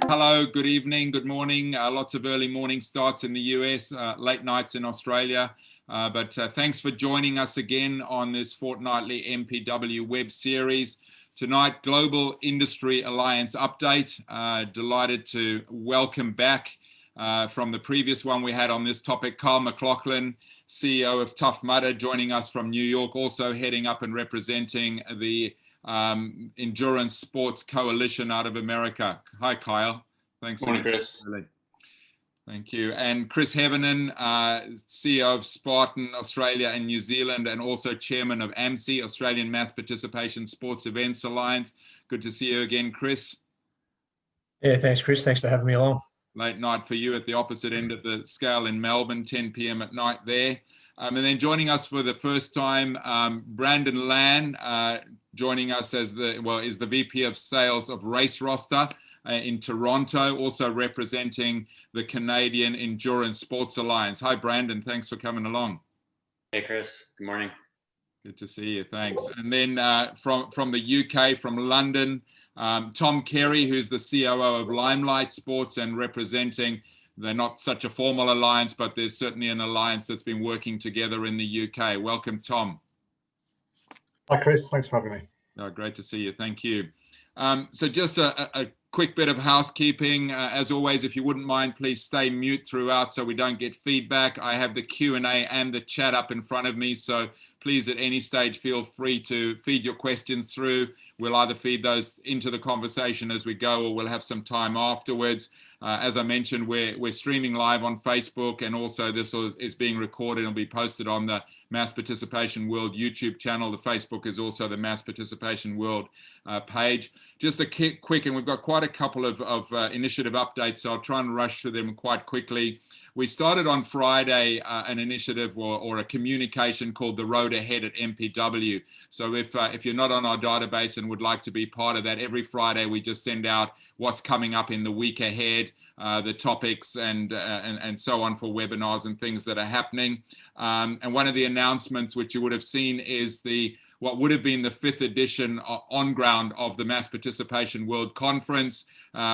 Hello, good evening, good morning. Lots of early morning starts in the US, late nights in Australia. But thanks for joining us again on this fortnightly MPW web series. Tonight, Global Industry Alliance Update. Delighted to welcome back from the previous one we had on this topic, Kyle McLaughlin, CEO of Tough Mudder, joining us from New York, also heading up and representing the Endurance Sports Coalition out of America. Hi, Kyle. Thanks for Chris. Thank you. And Chris Heverin, CEO of Spartan, Australia and New Zealand, and also chairman of AMPSEA, Australian Mass Participation Sports Events Alliance. Good to see you again, Chris. Yeah, thanks, Chris. Thanks for having me along. Late night for you at the opposite end of the scale in Melbourne, 10 p.m. at night there. And then joining us for the first time, Brandon Laan, joining us as is the VP of Sales of Race Roster in Toronto, also representing the Canadian Endurance Sports Alliance. Hi, Brandon. Thanks for coming along. Hey, Chris. Good morning. Good to see you. Thanks. And then from the UK, from London, Tom Kerry, who's the COO of Limelight Sports and representing, they're not such a formal alliance, but there's certainly an alliance that's been working together in the UK. Welcome, Tom. Hi, Chris. Thanks for having me. Oh, great to see you. Thank you. So just a quick bit of housekeeping. As always, if you wouldn't mind, please stay mute throughout so we don't get feedback. I have the Q&A and the chat up in front of me, so please at any stage feel free to feed your questions through. We'll either feed those into the conversation as we go, or we'll have some time afterwards. As I mentioned, we're streaming live on Facebook, and also this is being recorded and will be posted on the Mass Participation World YouTube channel. The Facebook is also the Mass Participation World page. Just a quick, and we've got quite a couple of initiative updates, so I'll try and rush through them quite quickly. We started on Friday an initiative or a communication called The Road Ahead at MPW. So if you're not on our database and would like to be part of that, every Friday we just send out what's coming up in the week ahead, the topics and so on for webinars and things that are happening. And one of the announcements which you would have seen is what would have been the 5th edition on ground of the Mass Participation World Conference,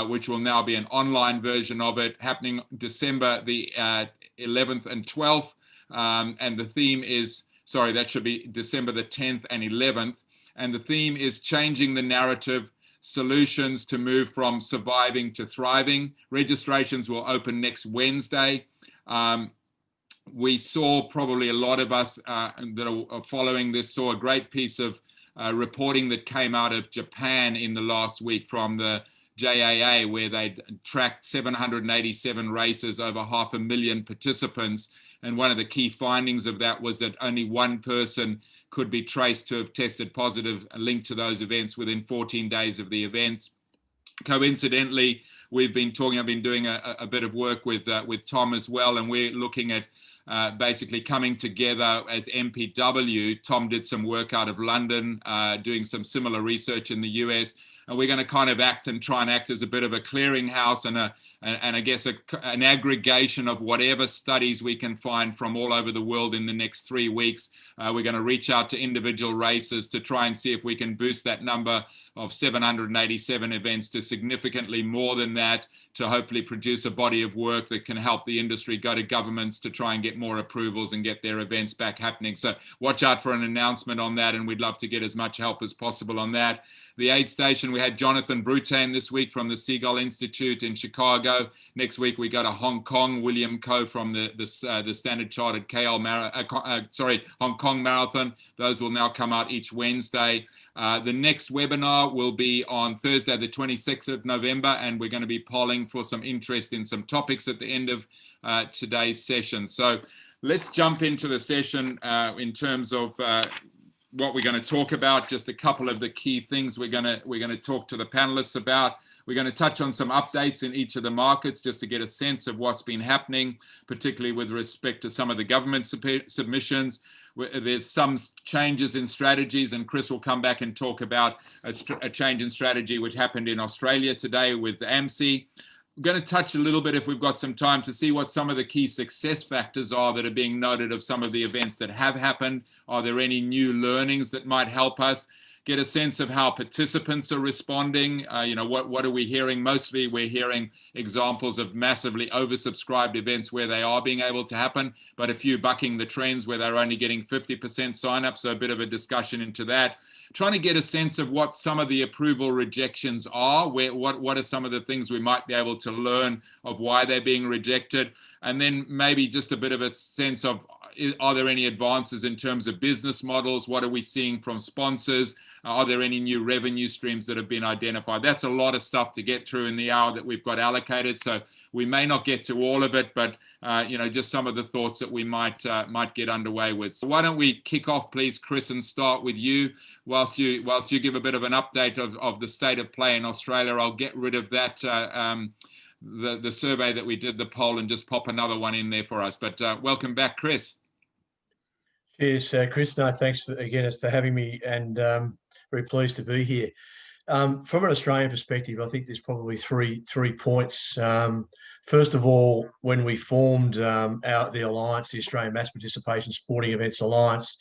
which will now be an online version of it, happening December the 11th and 12th. And the theme is, that should be December the 10th and 11th. And the theme is changing the narrative, solutions to move from surviving to thriving. Registrations will open next Wednesday. We saw, probably a lot of us that are following this, saw a great piece of reporting that came out of Japan in the last week from the JAA, where they tracked 787 races, over 500,000 participants. And one of the key findings of that was that only one person could be traced to have tested positive, linked to those events within 14 days of the events. Coincidentally, I've been doing a bit of work with Tom as well, and we're looking at basically coming together as MPW. Tom did some work out of London, doing some similar research in the US, and we're going to kind of try and act as a bit of a clearinghouse and I guess an aggregation of whatever studies we can find from all over the world in the next 3 weeks. We're going to reach out to individual races to try and see if we can boost that number of 787 events to significantly more than that, to hopefully produce a body of work that can help the industry go to governments to try and get more approvals and get their events back happening. So watch out for an announcement on that, and we'd love to get as much help as possible on that. The aid station, we had Jonathan Brutan this week from the Seagull Institute in Chicago. Next week we go to Hong Kong. William Coe from the Standard Chartered Hong Kong Marathon. Those will now come out each Wednesday. The next webinar will be on Thursday, the 26th of November, and we're going to be polling for some interest in some topics at the end of today's session. So let's jump into the session in terms of what we're going to talk about. Just a couple of the key things we're going to talk to the panelists about. We're going to touch on some updates in each of the markets just to get a sense of what's been happening, particularly with respect to some of the government submissions. There's some changes in strategies, and Chris will come back and talk about a change in strategy which happened in Australia today with the AMPSEA. I'm going to touch a little bit, if we've got some time, to see what some of the key success factors are that are being noted of some of the events that have happened. Are there any new learnings that might help us? get a sense of how participants are responding. What are we hearing? Mostly we're hearing examples of massively oversubscribed events where they are being able to happen, but a few bucking the trends where they're only getting 50% sign up. So a bit of a discussion into that. Trying to get a sense of what some of the approval rejections are, what are some of the things we might be able to learn of why they're being rejected, and then maybe just a bit of a sense of, are there any advances in terms of business models? What are we seeing from sponsors? Are there any new revenue streams that have been identified? That's a lot of stuff to get through in the hour that we've got allocated. So we may not get to all of it, but just some of the thoughts that we might get underway with. So why don't we kick off, please, Chris, and start with you. Whilst you give a bit of an update of the state of play in Australia, I'll get rid of that the survey that we did, the poll, and just pop another one in there for us. But welcome back, Chris. Cheers, Chris. No, thanks again for having me, and very pleased to be here. From an Australian perspective, I think there's probably three points. First of all, when we formed the Alliance, the Australian Mass Participation Sporting Events Alliance,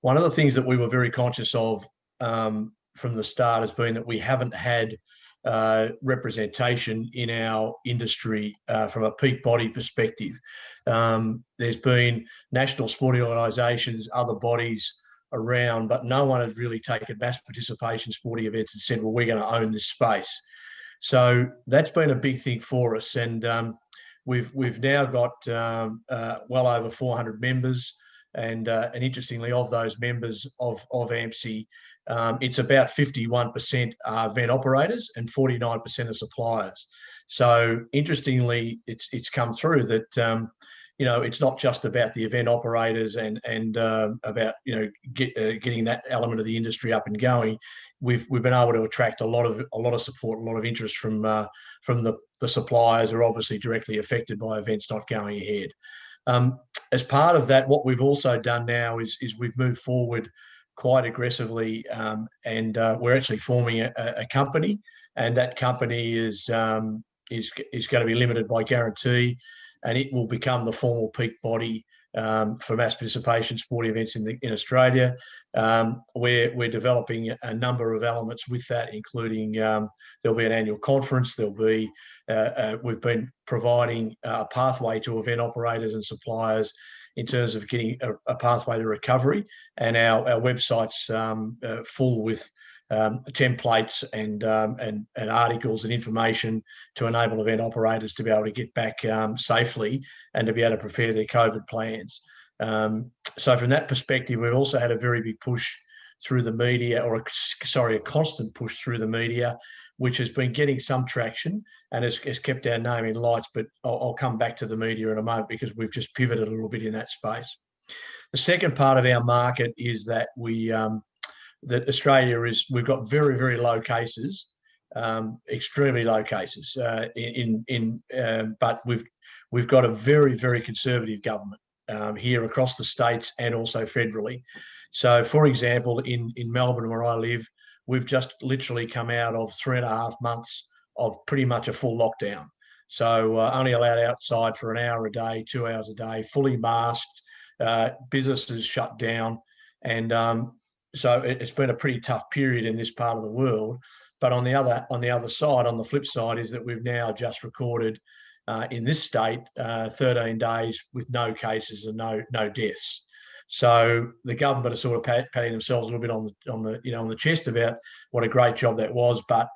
one of the things that we were very conscious of from the start has been that we haven't had representation in our industry from a peak body perspective. There's been national sporting organisations, other bodies around, but no one has really taken mass participation sporting events and said, well, we're going to own this space. So that's been a big thing for us, and we've now got well over 400 members, and interestingly, of those members of AMPSEA, it's about 51% are event operators and 49% are suppliers. So interestingly, it's come through that it's not just about the event operators and about getting that element of the industry up and going. We've been able to attract a lot of support, a lot of interest from the suppliers who are obviously directly affected by events not going ahead. As part of that, what we've also done now is we've moved forward quite aggressively, and we're actually forming a company, and that company is going to be limited by guarantee, and it will become the formal peak body for mass participation sporting events in Australia. We're developing a number of elements with that, including there'll be an annual conference. There'll be we've been providing a pathway to event operators and suppliers in terms of getting a pathway to recovery, and our website's full with templates and articles and information to enable event operators to be able to get back safely and to be able to prepare their COVID plans. So from that perspective, we've also had a very big push through the media, a constant push through the media, which has been getting some traction and has kept our name in lights. But I'll come back to the media in a moment because we've just pivoted a little bit in that space. The second part of our market is that that Australia we've got very, very low cases, extremely low cases, but we've got a very, very conservative government here across the states and also federally. So, for example, in Melbourne, where I live, we've just literally come out of 3.5 months of pretty much a full lockdown. So only allowed outside for an hour a day, 2 hours a day, fully masked, businesses shut down. And so it's been a pretty tough period in this part of the world. But on the other side, on the flip side, is that we've now just recorded in this state 13 days with no cases and no deaths. So the government are sort of patting themselves a little bit on the chest about what a great job that was, but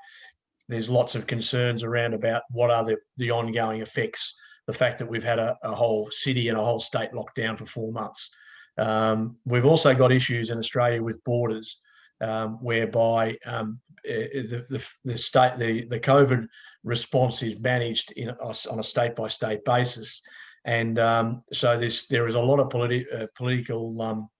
there's lots of concerns around about what are the ongoing effects. The fact that we've had a whole city and a whole state locked down for 4 months. We've also got issues in Australia with borders, whereby the COVID response is managed on a state-by-state basis. And so there is a lot of political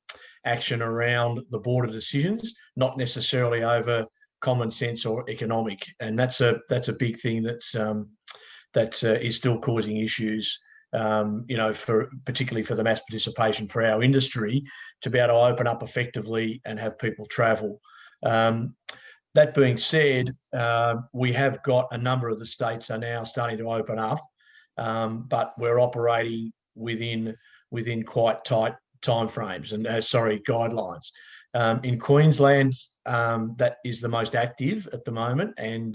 action around the border decisions, not necessarily over common sense or economic, and that's a big thing that is still causing issues. Particularly for the mass participation for our industry to be able to open up effectively and have people travel. That being said, we have got a number of the states are now starting to open up. But we're operating within quite tight timeframes and guidelines. In Queensland, that is the most active at the moment, and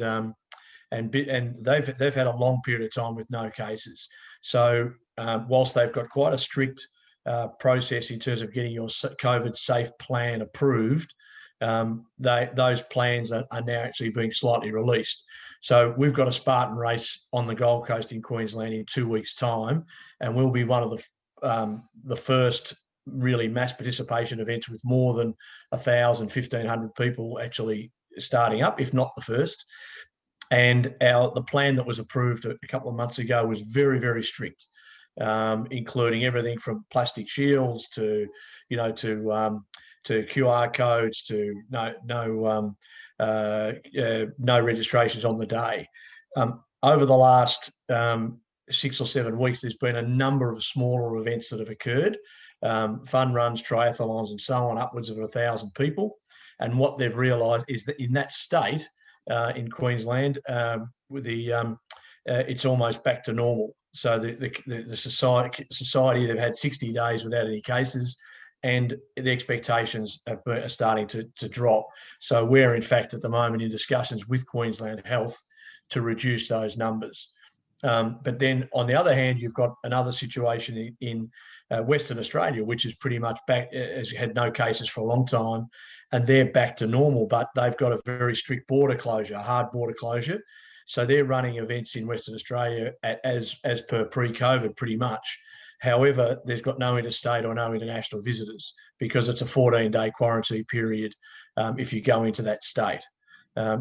they've had a long period of time with no cases. So whilst they've got quite a strict process in terms of getting your COVID safe plan approved, those plans are now actually being slightly released. So we've got a Spartan race on the Gold Coast in Queensland in 2 weeks' time, and we'll be one of the first really mass participation events with more than 1,000, 1,500 people actually starting up, if not the first. And the plan that was approved a couple of months ago was very, very strict, including everything from plastic shields to QR codes to no registrations on the day. Over the last 6 or 7 weeks, there's been a number of smaller events that have occurred, fun runs, triathlons, and so on, upwards of 1,000 people. And what they've realised is that in that state, in Queensland, it's almost back to normal. So the society, they've had 60 days without any cases, and the expectations are starting to drop. So we're, in fact, at the moment in discussions with Queensland Health to reduce those numbers. But then, on the other hand, you've got another situation in Western Australia, which is pretty much back, has had no cases for a long time, and they're back to normal, but they've got a very strict border closure, a hard border closure. So they're running events in Western Australia as per pre-COVID, pretty much. However, there's got no interstate or no international visitors because it's a 14-day quarantine period if you go into that state.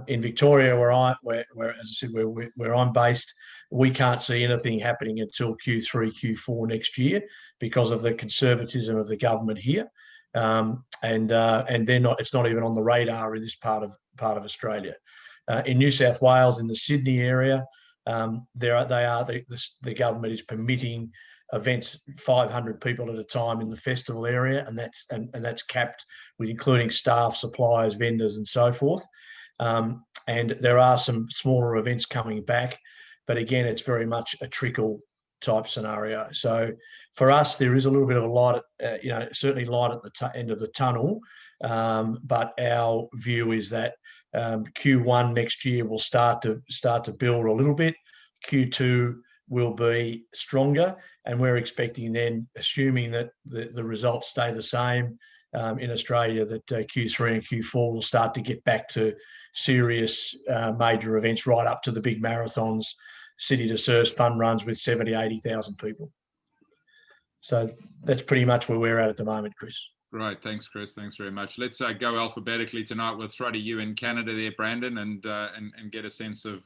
In Victoria, where as I said, where I'm based, we can't see anything happening until Q3, Q4 next year because of the conservatism of the government here, and they're not. It's not even on the radar in this part of Australia. In New South Wales, in the Sydney area, the government is permitting events 500 people at a time in the festival area, and that's capped with including staff, suppliers, vendors, and so forth. And there are some smaller events coming back, but again, it's very much a trickle type scenario. So for us, there is a little bit of a light, certainly light at the end of the tunnel. But our view is that Q1 next year will start to build a little bit. Q2 will be stronger, and we're expecting then, assuming that the results stay the same in Australia, that Q3 and Q4 will start to get back to serious major events, right up to the big marathons, city to surf fun runs with 70, 80,000 people. So that's pretty much where we're at the moment, Chris. Right. Thanks, Chris. Thanks very much. Let's go alphabetically tonight. We'll throw to you in Canada there, Brandon, and get a sense of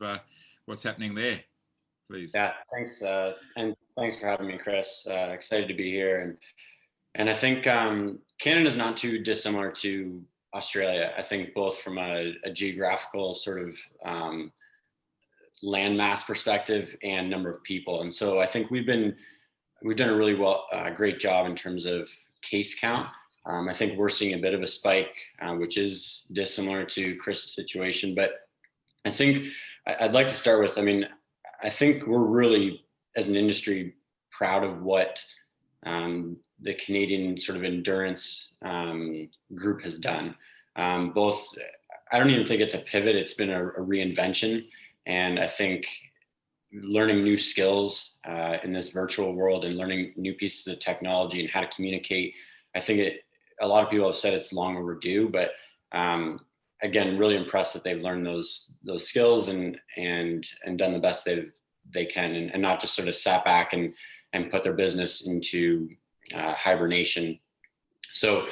what's happening there, please. Yeah, thanks. And thanks for having me, Chris. Excited to be here. And I think Canada's not too dissimilar to Australia. I think both from a geographical sort of landmass perspective and number of people. And so I think we've done a really great job in terms of case count. I think we're seeing a bit of a spike, which is dissimilar to Chris' situation. But I think I'd like to start with, I think we're really, as an industry, proud of what the Canadian sort of endurance group has done. Both, I don't even think it's a pivot, it's been a reinvention. And I think learning new skills in this virtual world and learning new pieces of technology and how to communicate, I think a lot of people have said it's long overdue, but again, really impressed that they've learned those skills and done the best they can, and not just sort of sat back and put their business into hibernation. So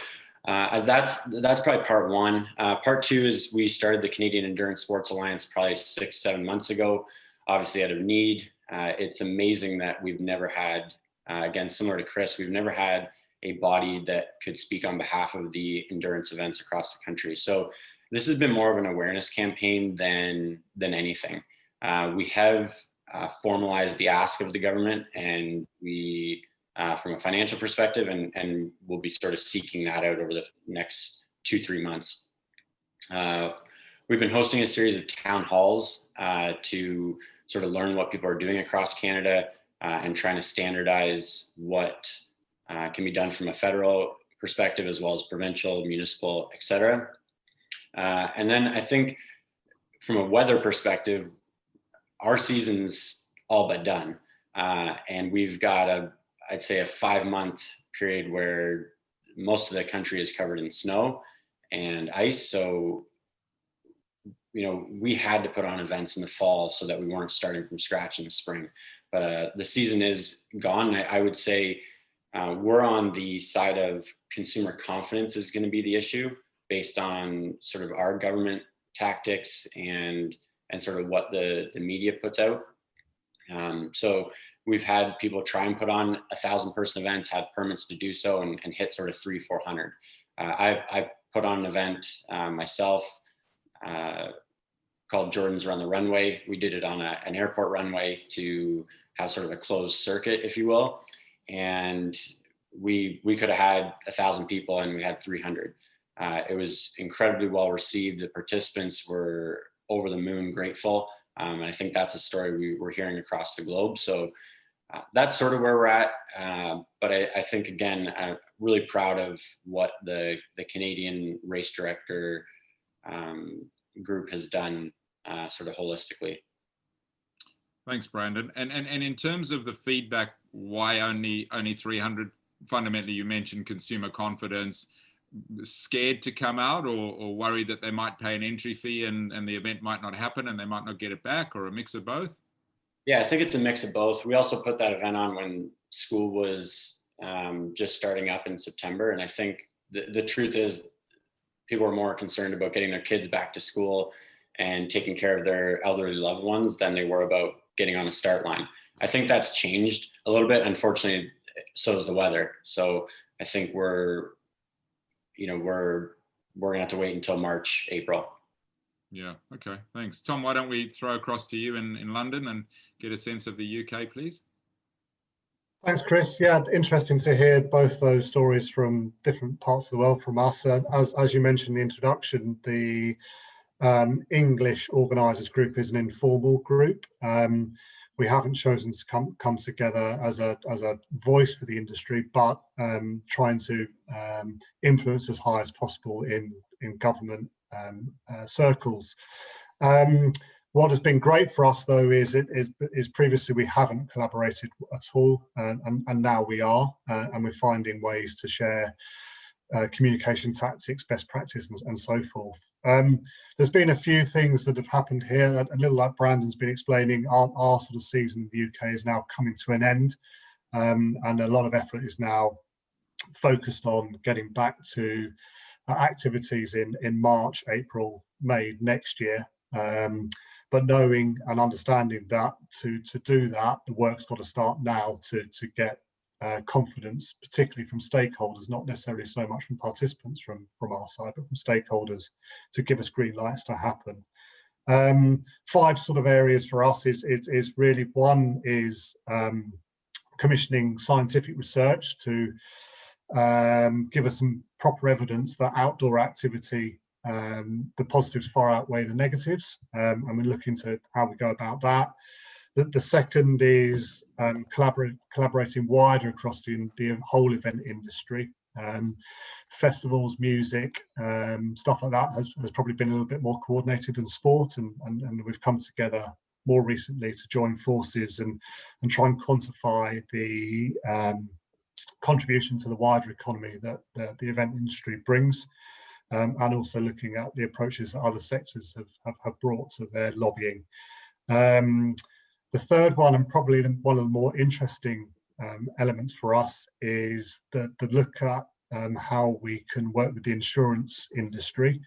that's probably part one. Part two is we started the Canadian Endurance Sports Alliance probably 6-7 months ago, obviously out of need. It's amazing that we've never had, again, similar to Chris, we've never had a body that could speak on behalf of the endurance events across the country. So this has been more of an awareness campaign than anything. We have formalized the ask of the government, and we, from a financial perspective, and we'll be sort of seeking that out over the next 2-3 months. We've been hosting a series of town halls to sort of learn what people are doing across Canada and trying to standardize what can be done from a federal perspective, as well as provincial, municipal, etc. And then I think from a weather perspective, our season's all but done. And we've got I'd say a 5-month period where most of the country is covered in snow and ice. So, we had to put on events in the fall so that we weren't starting from scratch in the spring. But the season is gone. I would say we're on the side of consumer confidence is going to be the issue based on sort of our government tactics and sort of what the media puts out. So we've had people try and put on 1,000-person events, had permits to do so, and hit sort of 300-400. I put on an event myself called Jordan's Run the Runway. We did it on an airport runway to have sort of a closed circuit, if you will. And we could have had 1,000 people and we had 300. It was incredibly well received. The participants were over the moon grateful. And I think that's a story we're hearing across the globe. So that's sort of where we're at. But I think, again, I'm really proud of what the Canadian race director group has done sort of holistically. Thanks, Brandon. And in terms of the feedback, why only 300? Fundamentally, you mentioned consumer confidence. Scared to come out, or worried that they might pay an entry fee and the event might not happen and they might not get it back, or a mix of both? Yeah, I think it's a mix of both. We also put that event on when school was just starting up in September. And I think the truth is people are more concerned about getting their kids back to school and taking care of their elderly loved ones than they were about getting on a start line. I think that's changed a little bit. Unfortunately, so is the weather. So I think we're gonna have to wait until March, April. Yeah. Okay. Thanks, Tom. Why don't we throw across to you in London and get a sense of the UK, please? Thanks, Chris. Yeah, interesting to hear both those stories from different parts of the world from us. As you mentioned in the introduction, the English organisers group is an informal group. We haven't chosen to come together as a voice for the industry, but trying to influence as high as possible in government circles. What has been great for us, though, is previously we haven't collaborated at all, and now we are, and we're finding ways to share communication tactics, best practice, and so forth. There's been a few things that have happened here, a little like Brandon's been explaining. Our sort of season in the UK is now coming to an end, and a lot of effort is now focused on getting back to activities in March, April, May next year. But knowing and understanding that to do that, the work's got to start now to get confidence, particularly from stakeholders, not necessarily so much from participants from our side, but from stakeholders, to give us green lights to happen. 5 sort of areas for us is really, one is commissioning scientific research to give us some proper evidence that outdoor activity, the positives far outweigh the negatives, and we're looking to how we go about that. The second is collaborating wider across the whole event industry. Festivals, music, stuff like that has probably been a little bit more coordinated than sport, and we've come together more recently to join forces and try and quantify the contribution to the wider economy that the event industry brings, and also looking at the approaches that other sectors have brought to their lobbying. The third one, and probably one of the more interesting elements for us, is the look at how we can work with the insurance industry,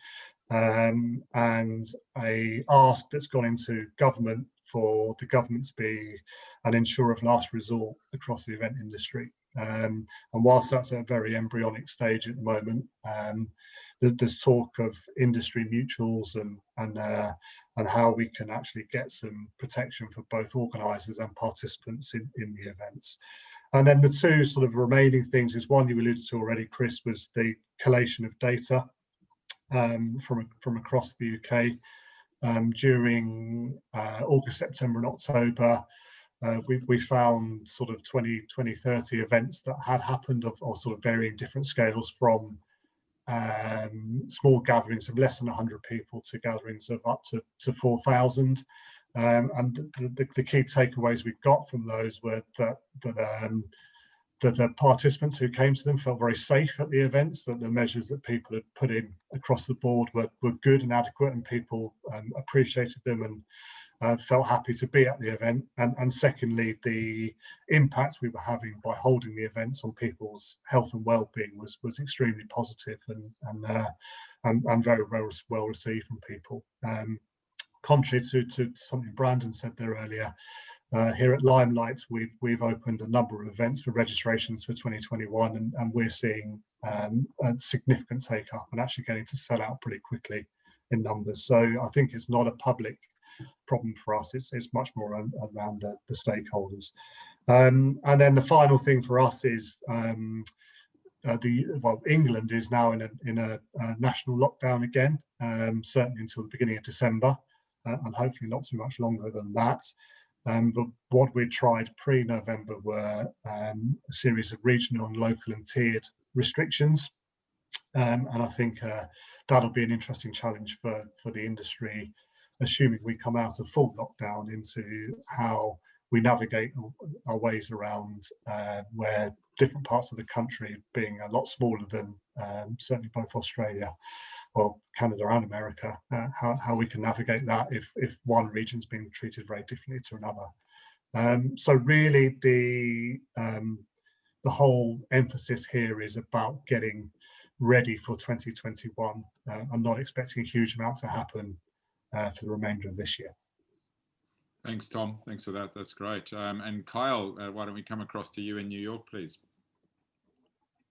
and a ask that's gone into government for the government to be an insurer of last resort across the event industry. And whilst that's at a very embryonic stage at the moment, there's talk of industry mutuals and how we can actually get some protection for both organisers and participants in the events. And then the 2 sort of remaining things is, one you alluded to already, Chris, was the collation of data from across the UK during August, September and October. we found sort of 20, 30 events that had happened of sort of varying different scales, from small gatherings of less than 100 people to gatherings of up to 4,000. And the key takeaways we got from those were that participants who came to them felt very safe at the events, that the measures that people had put in across the board were good and adequate, and people appreciated them and felt happy to be at the event. And secondly, the impact we were having by holding the events on people's health and well-being was extremely positive and very well received from people. Contrary to something Brandon said there earlier, here at Limelight, we've opened a number of events for registrations for 2021, and we're seeing a significant take up and actually getting to sell out pretty quickly in numbers. So I think it's not a public problem for us. It's much more around the stakeholders. And then the final thing for us is England is now in a national lockdown again, certainly until the beginning of December, and hopefully not too much longer than that. But what we tried pre-November were a series of regional and local and tiered restrictions. And I think that'll be an interesting challenge for the industry, assuming we come out of full lockdown, into how we navigate our ways around where different parts of the country, being a lot smaller than certainly both Australia, well, Canada and America, how we can navigate that if one region's being treated very differently to another. So really the whole emphasis here is about getting ready for 2021. I'm not expecting a huge amount to happen for the remainder of this year. Thanks, Tom. Thanks for that. That's great. And Kyle, why don't we come across to you in New York, please?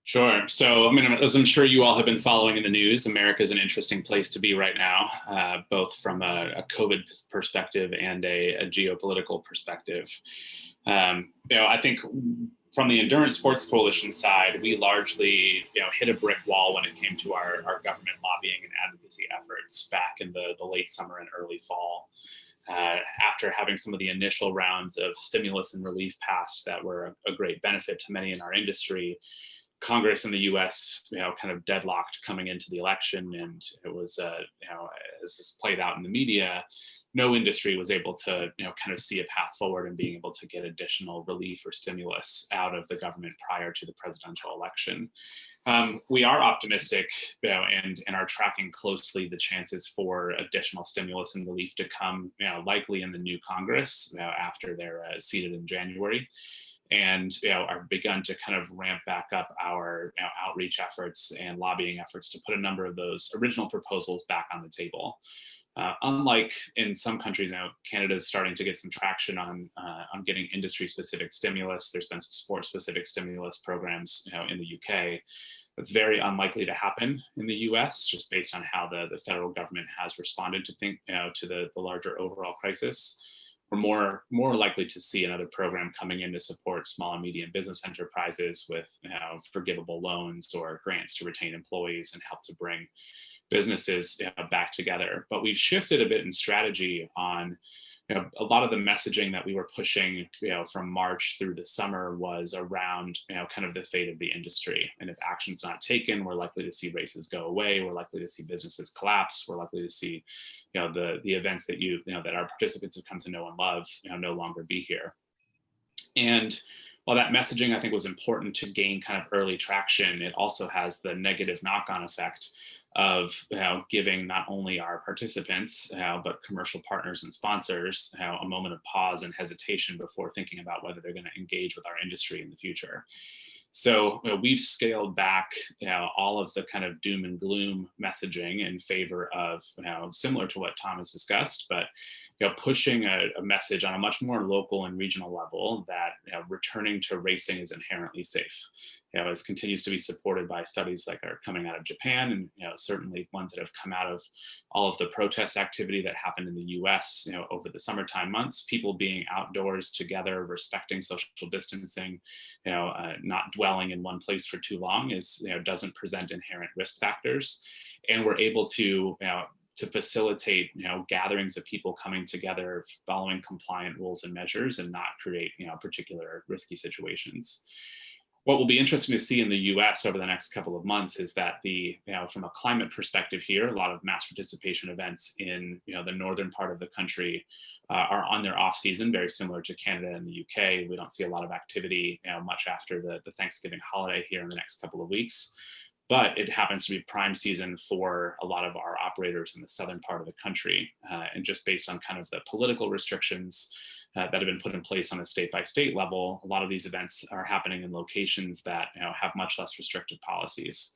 Sure. So, as I'm sure you all have been following in the news, America is an interesting place to be right now, both from a COVID perspective and a geopolitical perspective. I think from the Endurance Sports Coalition side, we largely, hit a brick wall when it came to our government lobbying and advocacy efforts back in the late summer and early fall. After having some of the initial rounds of stimulus and relief passed that were a great benefit to many in our industry, Congress in the U.S., kind of deadlocked coming into the election, and it was, as this played out in the media, no industry was able to, kind of see a path forward and being able to get additional relief or stimulus out of the government prior to the presidential election. We are optimistic, and are tracking closely the chances for additional stimulus and relief to come, likely in the new Congress after they're seated in January. And are begun to kind of ramp back up our outreach efforts and lobbying efforts to put a number of those original proposals back on the table. Unlike in some countries now, Canada is starting to get some traction on getting industry-specific stimulus. There's been some sport-specific stimulus programs, in the UK. That's very unlikely to happen in the US, just based on how the federal government has responded to the larger overall crisis. We're more likely to see another program coming in to support small and medium business enterprises with forgivable loans or grants to retain employees and help to bring businesses back together. But we've shifted a bit in strategy on a lot of the messaging that we were pushing from March through the summer was around kind of the fate of the industry. And if action's not taken, we're likely to see races go away. We're likely to see businesses collapse. We're likely to see the events that that our participants have come to know and love no longer be here. And while that messaging I think was important to gain kind of early traction, it also has the negative knock-on effect of giving not only our participants but commercial partners and sponsors a moment of pause and hesitation before thinking about whether they're going to engage with our industry in the future. So we've scaled back all of the kind of doom and gloom messaging in favor of similar to what Tom has discussed, but pushing a message on a much more local and regional level that returning to racing is inherently safe. It continues to be supported by studies like are coming out of Japan, and certainly ones that have come out of all of the protest activity that happened in the U.S. Over the summertime months. People being outdoors together, respecting social distancing, not dwelling in one place for too long doesn't present inherent risk factors, and we're able to to facilitate, gatherings of people coming together, following compliant rules and measures, and not create, particular risky situations. What will be interesting to see in the US over the next couple of months is that from a climate perspective here, a lot of mass participation events in, the northern part of the country are on their off season, very similar to Canada and the UK. We don't see a lot of activity, much after the Thanksgiving holiday here in the next couple of weeks. But it happens to be prime season for a lot of our operators in the southern part of the country. And just based on kind of the political restrictions that have been put in place on a state-by-state level, a lot of these events are happening in locations that have much less restrictive policies.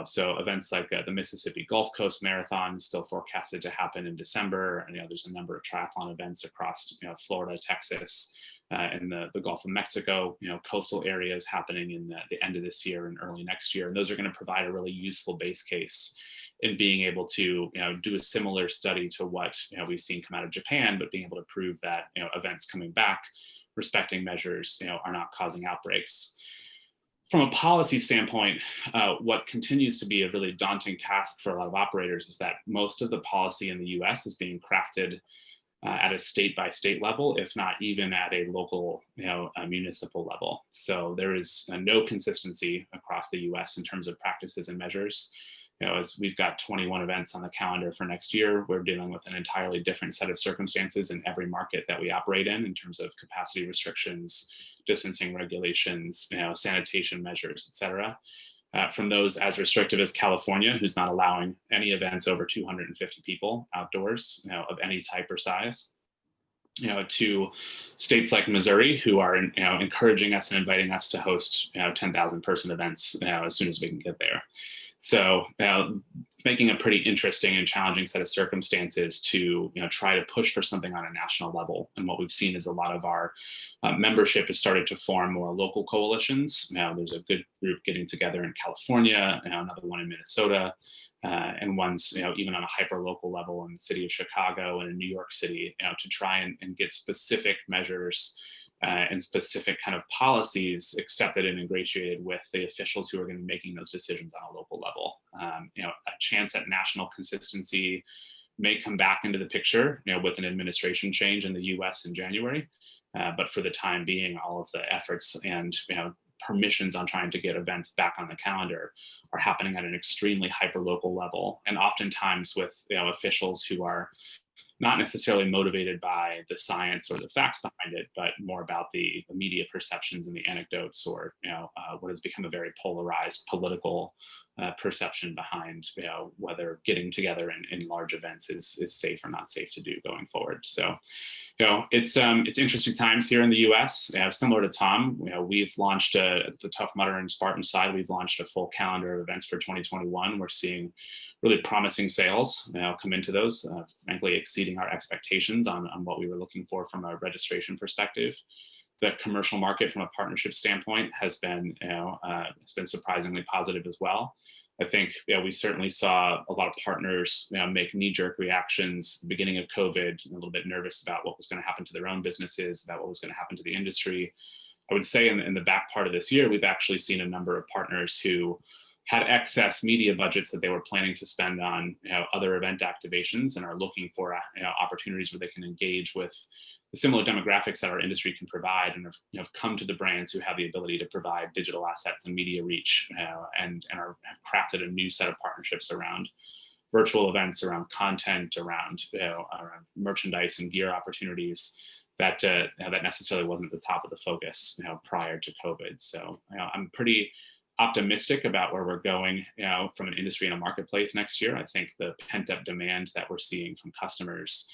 So events like the Mississippi Gulf Coast Marathon still forecasted to happen in December. And there's a number of triathlon events across Florida, Texas, and the Gulf of Mexico, coastal areas happening in the end of this year and early next year. And those are going to provide a really useful base case in being able to do a similar study to what we've seen come out of Japan, but being able to prove that events coming back, respecting measures, are not causing outbreaks. From a policy standpoint, what continues to be a really daunting task for a lot of operators is that most of the policy in the US is being crafted at a state-by-state level, if not even at a local, a municipal level. So there is no consistency across the US in terms of practices and measures. As we've got 21 events on the calendar for next year, we're dealing with an entirely different set of circumstances in every market that we operate in terms of capacity restrictions, distancing regulations, sanitation measures, et cetera. From those as restrictive as California, who's not allowing any events over 250 people outdoors, of any type or size, to states like Missouri, who are encouraging us and inviting us to host 10,000 person events as soon as we can get there. So it's making a pretty interesting and challenging set of circumstances to try to push for something on a national level. And what we've seen is a lot of our membership has started to form more local coalitions. Now there's a good group getting together in California, another one in Minnesota, and one's even on a hyper local level in the city of Chicago and in New York City, to try and get specific measures and specific kind of policies accepted and ingratiated with the officials who are going to be making those decisions on a local level. A chance at national consistency may come back into the picture, with an administration change in the US in January. But for the time being, all of the efforts and permissions on trying to get events back on the calendar are happening at an extremely hyper local level, and oftentimes with officials who are not necessarily motivated by the science or the facts behind it, but more about the media perceptions and the anecdotes, or what has become a very polarized political perception behind whether getting together in large events is safe or not safe to do going forward. So it's interesting times here in the US. Similar to Tom, we've launched the Tough Mudder and Spartan side. We've launched a full calendar of events for 2021. We're seeing really promising sales come into those, frankly exceeding our expectations on what we were looking for from a registration perspective. The commercial market from a partnership standpoint has been surprisingly positive as well. I think we certainly saw a lot of partners make knee-jerk reactions at the beginning of COVID, a little bit nervous about what was going to happen to their own businesses, about what was going to happen to the industry. I would say in the back part of this year, we've actually seen a number of partners who had excess media budgets that they were planning to spend on other event activations, and are looking for opportunities where they can engage with the similar demographics that our industry can provide, and have come to the brands who have the ability to provide digital assets and media reach, and have crafted a new set of partnerships around virtual events, around content, around merchandise and gear opportunities that necessarily wasn't at the top of the focus prior to COVID. So I'm pretty optimistic about where we're going from an industry and a marketplace next year. I think the pent-up demand that we're seeing from customers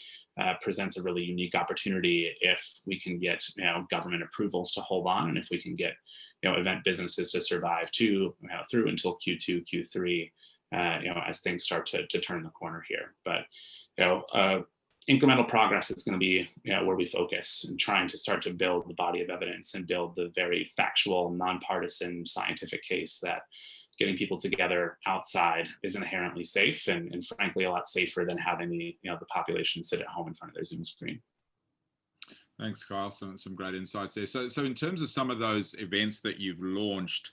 presents a really unique opportunity if we can get government approvals to hold on, and if we can get event businesses to survive through until Q2, Q3, as things start to turn the corner here. But incremental progress is going to be where we focus, and trying to start to build the body of evidence and build the very factual, nonpartisan scientific case that getting people together outside is inherently safe, and frankly a lot safer than having the population sit at home in front of their Zoom screen. Thanks, Kyle. Some great insights there. So in terms of some of those events that you've launched,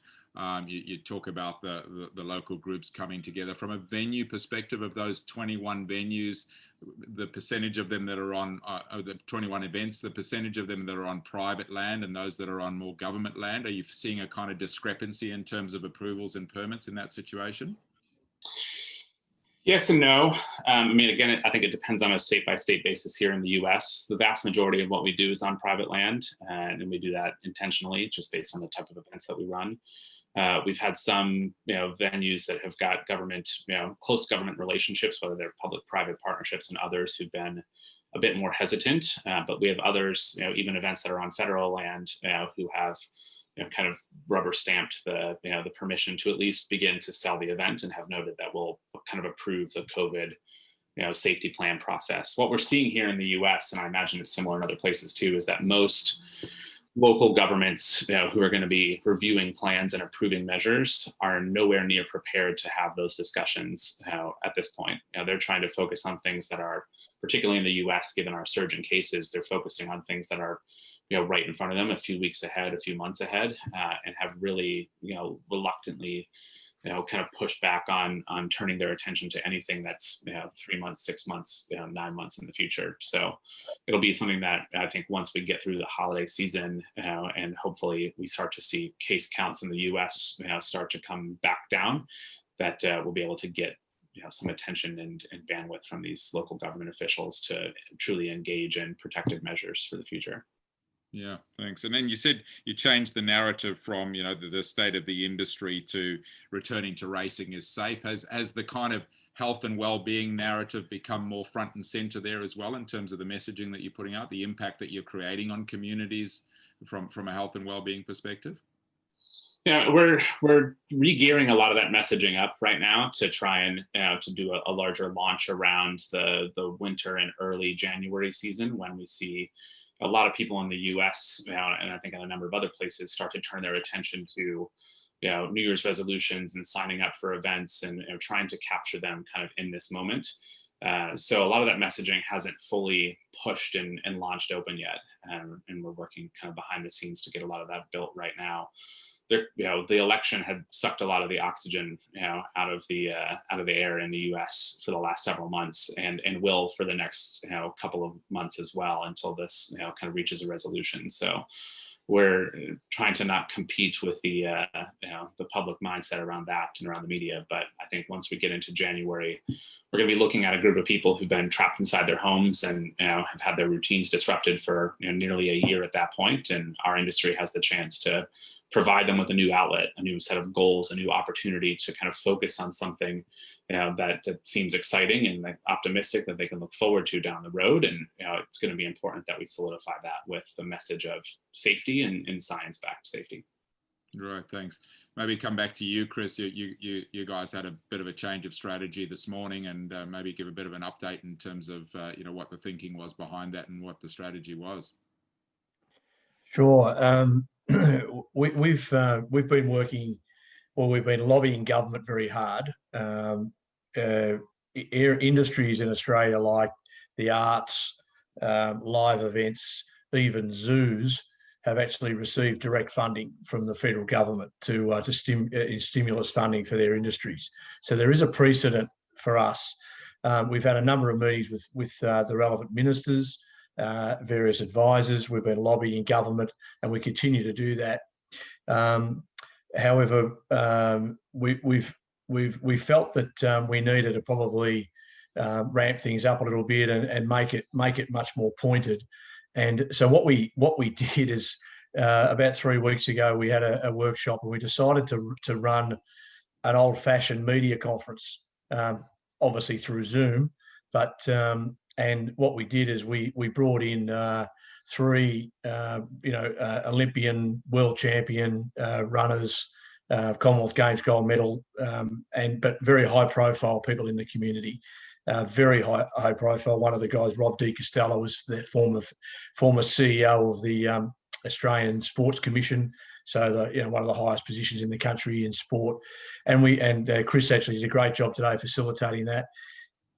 You talk about the local groups coming together. From a venue perspective, of those 21 venues, the percentage of them that are on the 21 events, the percentage of them that are on private land and those that are on more government land, are you seeing a kind of discrepancy in terms of approvals and permits in that situation? Yes and no. I mean, again, I think it depends on a state-by-state basis here in the U.S. The vast majority of what we do is on private land, and we do that intentionally, just based on the type of events that we run. We've had some, venues that have got government, close government relationships, whether they're public-private partnerships, and others who've been a bit more hesitant. But we have others, even events that are on federal land, who have, kind of rubber stamped the permission to at least begin to sell the event, and have noted that we'll kind of approve the COVID, safety plan process. What we're seeing here in the U.S., and I imagine it's similar in other places too, is that most local governments, who are going to be reviewing plans and approving measures, are nowhere near prepared to have those discussions at this point. They're trying to focus on things that are, particularly in the U.S., given our surge in cases, they're focusing on things that are right in front of them, a few weeks ahead, a few months ahead, and have really, reluctantly, kind of pushed back on turning their attention to anything that's 3 months, 6 months, 9 months in the future. So it'll be something that I think once we get through the holiday season, and hopefully we start to see case counts in the U.S. Start to come back down, that we'll be able to get some attention and bandwidth from these local government officials to truly engage in protective measures for the future. Yeah, thanks. And then you said you changed the narrative from, the state of the industry to returning to racing is safe. Has the kind of health and well-being narrative become more front and center there as well, in terms of the messaging that you're putting out, the impact that you're creating on communities from a health and well-being perspective? Yeah, we're re-gearing a lot of that messaging up right now to try and to do a larger launch around the winter and early January season, when we see a lot of people in the U.S. And I think in a number of other places start to turn their attention to New Year's resolutions and signing up for events, and trying to capture them kind of in this moment. So a lot of that messaging hasn't fully pushed and launched open yet, and we're working kind of behind the scenes to get a lot of that built right now. The election had sucked a lot of the oxygen, out of the air in the U.S. for the last several months, and will for the next, couple of months as well, until this, kind of reaches a resolution. So we're trying to not compete with the public mindset around that and around the media. But I think once we get into January, we're going to be looking at a group of people who've been trapped inside their homes and have had their routines disrupted for nearly a year at that point, and our industry has the chance to provide them with a new outlet, a new set of goals, a new opportunity to kind of focus on something that seems exciting and optimistic that they can look forward to down the road. And it's going to be important that we solidify that with the message of safety and science-backed safety. Right, thanks. Maybe come back to you, Chris. You guys had a bit of a change of strategy this morning, and maybe give a bit of an update in terms of what the thinking was behind that and what the strategy was. Sure. We've been working, well, we've been lobbying government very hard. Industries in Australia, like the arts, live events, even zoos, have actually received direct funding from the federal government to stimulus funding for their industries. So there is a precedent for us. We've had a number of meetings with the relevant ministers, various advisors. We've been lobbying government, and we continue to do that. However, we felt that we needed to probably ramp things up a little bit and make it much more pointed. And so what we did is, about 3 weeks ago, we had a workshop, and we decided to run an old-fashioned media conference, obviously through Zoom, but and what we did is we brought in 3 Olympian, world champion runners, Commonwealth Games gold medal, but very high-profile people in the community. Very high profile. One of the guys, Rob De Castella, was the former CEO of the Australian Sports Commission, so one of the highest positions in the country in sport. And Chris actually did a great job today facilitating that.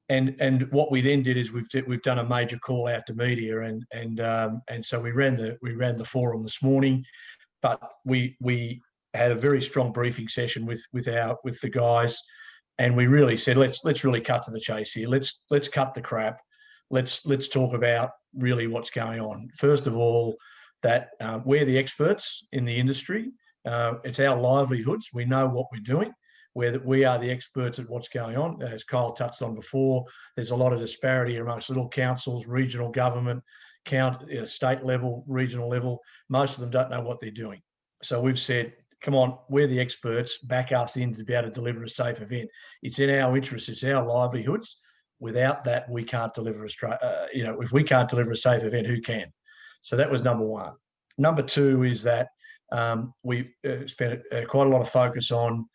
And what we then did is we've done a major call out to media, and so we ran the forum this morning, but we had a very strong briefing session with the guys, and we really said, let's really cut to the chase here. Let's cut the crap. Let's talk about really what's going on. First of all, that we're the experts in the industry. It's our livelihoods. We know what we're doing. We are the experts at what's going on. As Kyle touched on before, there's a lot of disparity amongst little councils, regional government, state level, regional level. Most of them don't know what they're doing. So we've said, come on, we're the experts. Back us in to be able to deliver a safe event. It's in our interest. It's our livelihoods. Without that, we can't deliver if we can't deliver a safe event, who can? So that was number one. Number two is that we spent quite a lot of focus on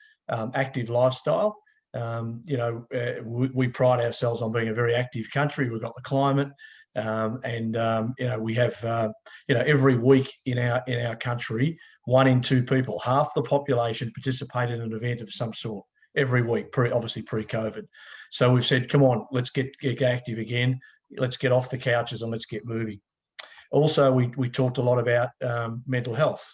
active lifestyle. We pride ourselves on being a very active country. We've got the climate, we have every week in our country, 1 in 2 people, half the population, participate in an event of some sort every week. Obviously pre-COVID. So we've said, come on, let's get active again. Let's get off the couches and let's get moving. Also, we talked a lot about mental health.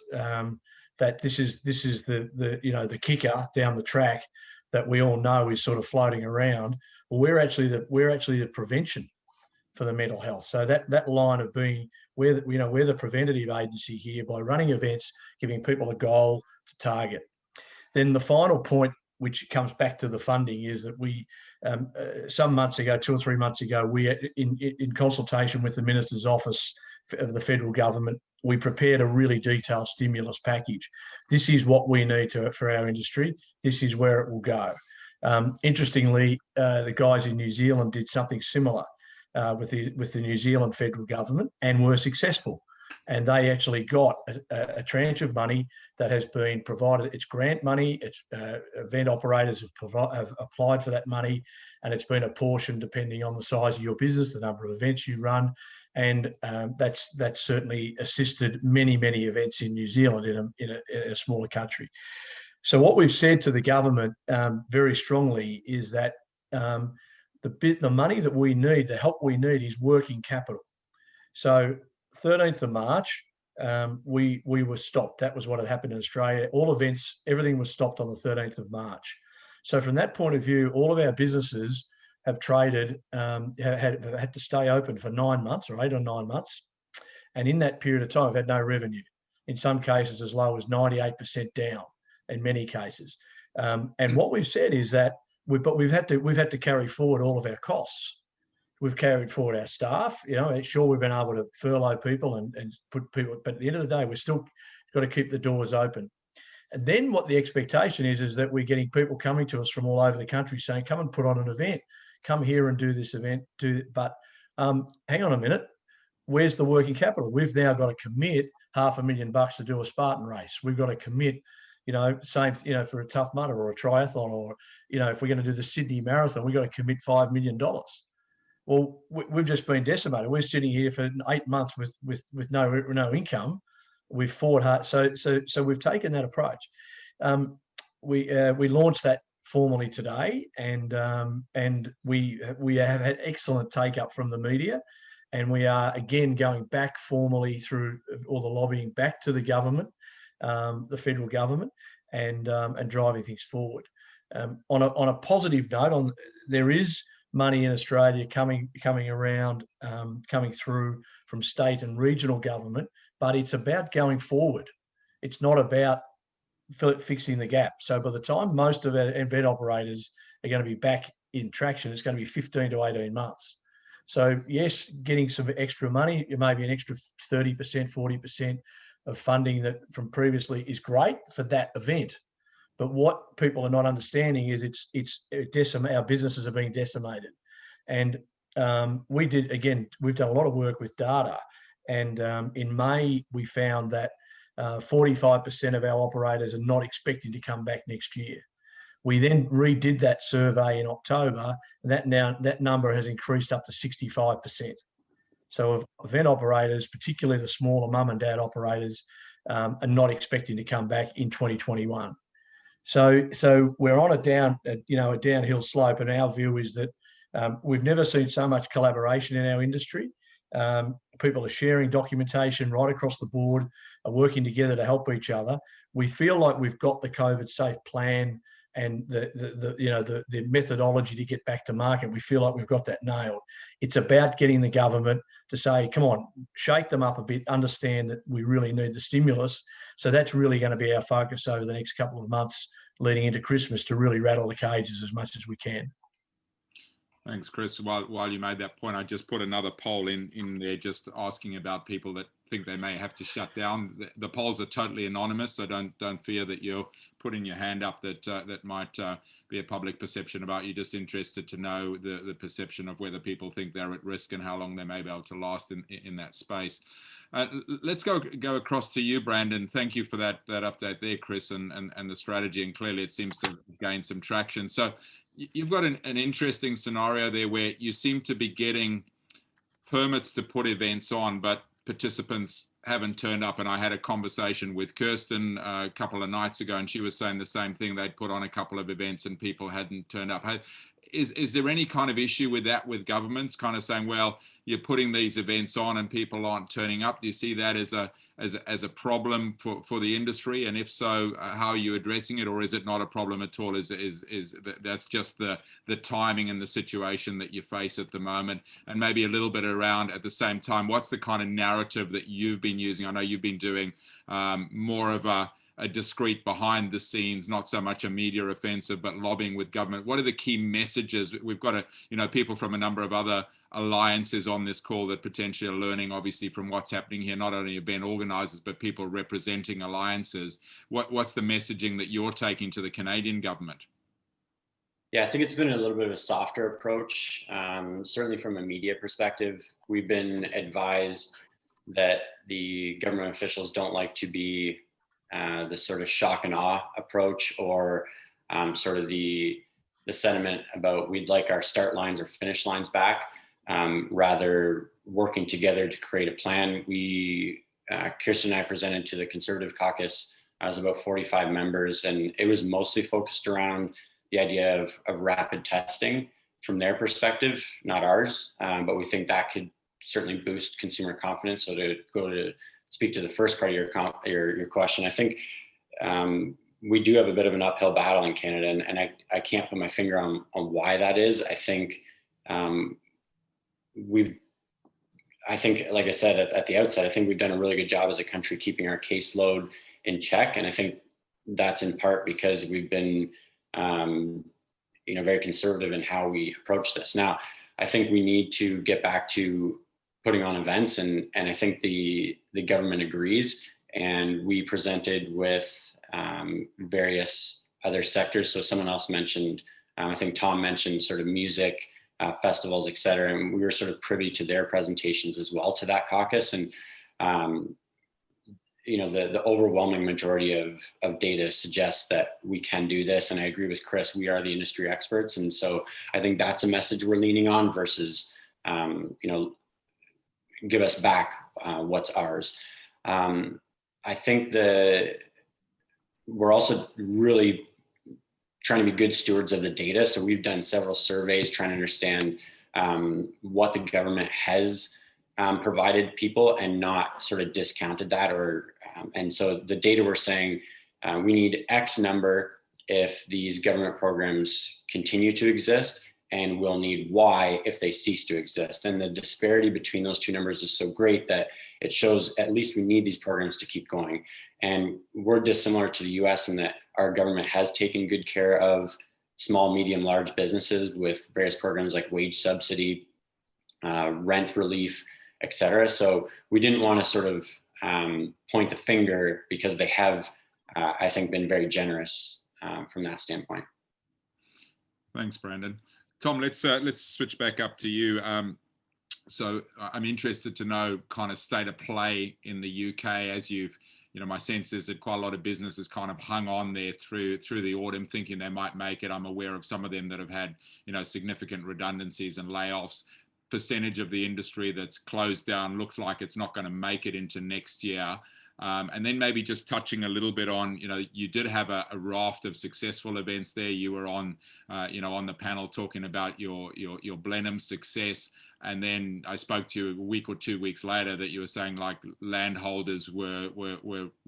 That this is the kicker down the track that we all know is sort of floating around. Well, we're actually the prevention for the mental health. So that line of being we're the preventative agency here by running events, giving people a goal to target. Then the final point, which comes back to the funding, is that we some months ago, 2 or 3 months ago, we in consultation with the Minister's Office of the federal government, we prepared a really detailed stimulus package. This is what we need for our industry. This is where it will go. Interestingly, the guys in New Zealand did something similar with the New Zealand federal government and were successful. And they actually got a tranche of money that has been provided. It's grant money. It's event operators have applied for that money, and it's been apportioned depending on the size of your business, the number of events you run. And that's certainly assisted many events in New Zealand in a smaller country. So what we've said to the government very strongly is that the money that we need, the help we need, is working capital. So 13th of March, we were stopped. That was what had happened in Australia. All events, everything was stopped on the 13th of March. So from that point of view, all of our businesses have traded, had to stay open for 9 months or 8 or 9 months. And in that period of time, we've had no revenue. In some cases, as low as 98% down in many cases. And what we've said is that we've had to carry forward all of our costs. We've carried forward our staff. Sure, we've been able to furlough people and put people, but at the end of the day, we're still got to keep the doors open. And then what the expectation is that we're getting people coming to us from all over the country saying, come and put on an event. Come here and do this event. But hang on a minute. Where's the working capital? We've now got to commit $500,000 to do a Spartan race. We've got to commit, for a Tough Mudder or a triathlon, or, if we're going to do the Sydney Marathon, we've got to commit $5 million. Well, we've just been decimated. We're sitting here for 8 months with no income. We've fought hard. So we've taken that approach. We launched that formally today, and we have had excellent take up from the media, and we are again going back formally through all the lobbying back to the government, the federal government, and driving things forward. On a positive note, there is money in Australia coming through from state and regional government, but it's about going forward. It's not about fixing the gap. So by the time most of our event operators are going to be back in traction, it's going to be 15 to 18 months. So yes, getting some extra money, maybe an extra 30%, 40% of funding that from previously is great for that event. But what people are not understanding is our businesses are being decimated. And we've done a lot of work with data. And in May, we found that 45% of our operators are not expecting to come back next year. We then redid that survey in October, and that number has increased up to 65%. So event operators, particularly the smaller mum and dad operators, are not expecting to come back in 2021. So we're on a downhill slope, and our view is that we've never seen so much collaboration in our industry. People are sharing documentation right across the board, are working together to help each other. We feel like we've got the COVID safe plan and the methodology to get back to market. We feel like we've got that nailed. It's about getting the government to say, come on, shake them up a bit, understand that we really need the stimulus. So that's really going to be our focus over the next couple of months leading into Christmas, to really rattle the cages as much as we can. Thanks, Chris. While you made that point, I just put another poll in there just asking about people that think they may have to shut down. The polls are totally anonymous, so don't fear that you're putting your hand up that might be a public perception about you. Just interested to know the perception of whether people think they're at risk and how long they may be able to last in that space. Let's go across to you, Brandon. Thank you for that update there, Chris, and the strategy. And clearly it seems to gain some traction. So you've got an interesting scenario there where you seem to be getting permits to put events on, but participants haven't turned up. And I had a conversation with Kirsten a couple of nights ago, and she was saying the same thing. They'd put on a couple of events and people hadn't turned up. Is there any kind of issue with that, with governments kind of saying, well, you're putting these events on and people aren't turning up? Do you see that as a problem for the industry? And if so, how are you addressing it? Or is it not a problem at all? Is that's just the timing and the situation that you face at the moment? And maybe a little bit around, at the same time, what's the kind of narrative that you've been using? I know you've been doing more of a discreet behind the scenes, not so much a media offensive, but lobbying with government. What are the key messages? We've got people from a number of other alliances on this call that potentially are learning, obviously, from what's happening here, not only event organizers, but people representing alliances. What's the messaging that you're taking to the Canadian government? Yeah, I think it's been a little bit of a softer approach. Certainly from a media perspective, we've been advised that the government officials don't like to be the sort of shock and awe approach, or sort of the sentiment about we'd like our start lines or finish lines back, rather working together to create a plan. Kirsten and I presented to the Conservative caucus. I was about 45 members, and it was mostly focused around the idea of rapid testing from their perspective, not ours. But we think that could certainly boost consumer confidence. So to speak to the first part of your question, I think we do have a bit of an uphill battle in Canada, and I can't put my finger on why that is. I think, like I said at the outset, I think we've done a really good job as a country keeping our caseload in check, and I think that's in part because we've been, very conservative in how we approach this. Now, I think we need to get back to putting on events, and I think the government agrees, and we presented with various other sectors. So someone else mentioned, I think Tom mentioned sort of music, festivals, et cetera, and we were sort of privy to their presentations as well to that caucus. And the overwhelming majority of data suggests that we can do this. And I agree with Chris, we are the industry experts. And so I think that's a message we're leaning on versus, give us back what's ours. I think we're also really trying to be good stewards of the data. So we've done several surveys trying to understand what the government has provided people and not sort of discounted that. And so the data we're saying we need X number if these government programs continue to exist, and we'll need Y if they cease to exist. And the disparity between those two numbers is so great that it shows at least we need these programs to keep going. And we're dissimilar to the US in that our government has taken good care of small, medium, large businesses with various programs like wage subsidy, rent relief, et cetera. So we didn't want to sort of point the finger, because they have, I think, been very generous from that standpoint. Thanks, Brandon. Tom, let's switch back up to you. So I'm interested to know kind of state of play in the UK, as my sense is that quite a lot of businesses kind of hung on there through the autumn, thinking they might make it. I'm aware of some of them that have had, significant redundancies and layoffs. Percentage of the industry that's closed down looks like it's not going to make it into next year. And then maybe just touching a little bit on, you did have a raft of successful events there. You were on, on the panel talking about your Blenheim success. And then I spoke to you a week or 2 weeks later that you were saying like landholders were